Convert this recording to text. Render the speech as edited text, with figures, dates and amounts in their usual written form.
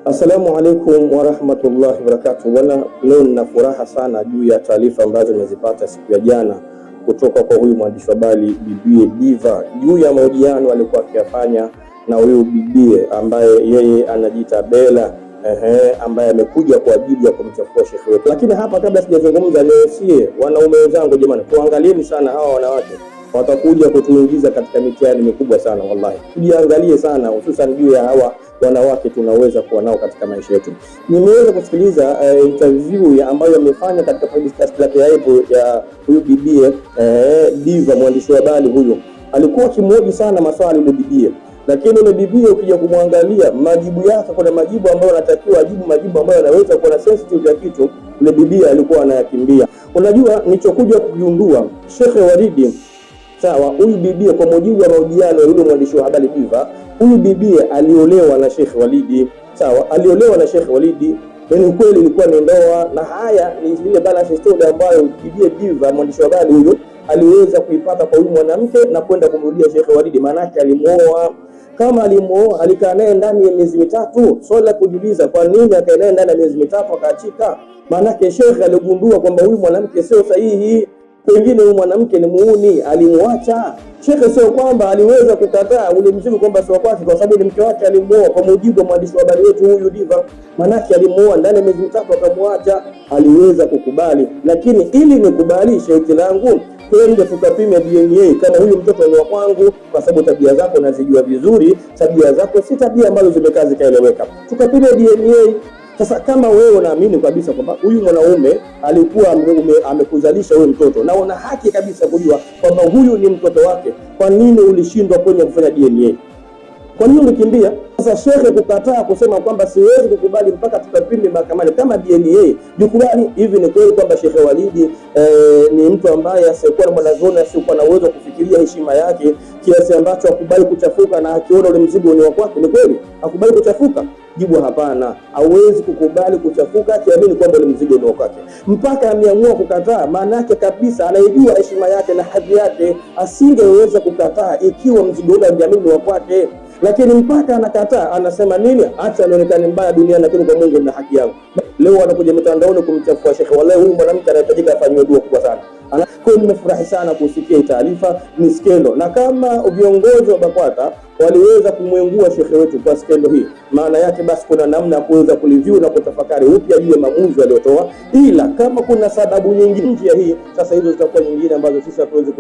Assalamu alaikum warahmatullahi wabarakatuh. Bwana, leo nina furaha sana juu ya taarifa ambazo nimezipata siku ya jana kutoka kwa huyu mwandishi wa habari bibie Diva juu ya mahojiano alikuwa akiyafanya na huyu bibie ambaye yeye anajiita Bella, ambaye amekuja kwa ajili ya kumchafua shekhi wetu. Lakini hapa, kabla sijazungumza, niwasie wanaume wenzangu, jamani, tuangalieni sana hawa wanawake watakuja kutuingiza katika mitihani mikubwa sana. Wallahi, tujiangalie sana, hususan juu ya hawa wanawake tunaweza kuwa nao katika maisha yetu. Nimeweza kusikiliza interview ambayo amefanya katika podcast yake ya huyu bibie Diva, mwandishi wa habari huyo. Alikuwa akimhoji sana maswali yule bibie, lakini yule bibie ukija kumwangalia majibu yake, kuna majibu ambayo anatakiwa ajibu, majibu ambayo anaweza kuwa na sensitive ya kitu, yule bibie alikuwa anayakimbia. Unajua nilichokuja kugundua, Sheikh Walidi, sawa, huyu bibie kwa mujibu wa mahojiano ya yule mwandishi wa habari Diva, huyu bibie aliolewa na Sheikh Walidi, sawa, aliolewa na Sheikh Walidi. Ni kweli ilikuwa ni ndoa, na haya ni ile balance story ambayo bibie Diva, mwandishi wa habari huyo, aliweza kuipata kwa huyu mwanamke na kwenda kumrudia Sheikh Walidi. Maana yake alimuoa. Kama alimuoa, alikaa naye ndani ya miezi mitatu. Swali la kujiuliza, kwa nini akae naye ndani ya miezi mitatu akaachika? Maana yake Sheikh aligundua kwamba huyu mwanamke sio sahihi, pengine huyu mwanamke ni muuni, alimwacha. Sheikh sio kwamba aliweza kukataa ule mzigo kwamba sio kwake, kwa sababu ni mke wake, alimuoa. Kwa mujibu wa mwandishi wa habari wetu huyu Diva, manake alimuoa ndani ya miezi mitatu akamwacha, aliweza kukubali. Lakini ili nikubali shaiti langu, twende tukapime DNA kama huyu mtoto ni wa kwangu, kwa sababu tabia zako nazijua vizuri, tabia zako si tabia ambazo zimekaa zikaeleweka. Tukapime DNA. Sasa kama wewe unaamini kabisa kwamba huyu mwanaume alikuwa amekuzalisha wewe mtoto, na una haki kabisa kujua kwamba huyu ni mtoto wake, kwa nini ulishindwa kwenye kufanya DNA? Kwa nini ulikimbia? Sasa Sheikh kukataa kusema kwamba siwezi kukubali mpaka tukapime mahakamani kama DNA. Jukubali, hivi ni kweli kwamba Sheikh Walidi ni mtu ambaye asiyekuwa na mwanazuoni, asiyekuwa na uwezo kufikiria heshima yake kiasi ambacho akubali kuchafuka, na akiona ule mzigo ni wa kwake? Ni kweli akubali kuchafuka? Jibu hapana, hawezi kukubali kuchafuka akiamini kwamba ule mzigo ni wa kwake. Mpaka ameamua kukataa, maana yake kabisa anaijua heshima yake na hadhi yake, asingeweza kukataa ikiwa mzigo ule angeamini ni wa kwake. Lakini mpaka anakataa, anasema nini? Acha nionekane mbaya duniani, lakini kwa Mungu na haki yangu. Leo anakuja mitandaoni kumchafua Sheikh. Wallahi, huyu mwanamke anahitajika afanywe dua kubwa sana. Kwa hiyo nimefurahi sana kusikia taarifa, ni skendo. Na kama viongozi wa BAKWATA waliweza kumwengua Sheikh wetu kwa skendo hii, maana yake basi kuna namna ya kuweza kuliview na kutafakari upya juu ya maamuzi aliyotoa. Ila kama kuna sababu nyingine nje ya hii, sasa hizo zitakuwa nyingine ambazo sisi hatuwezi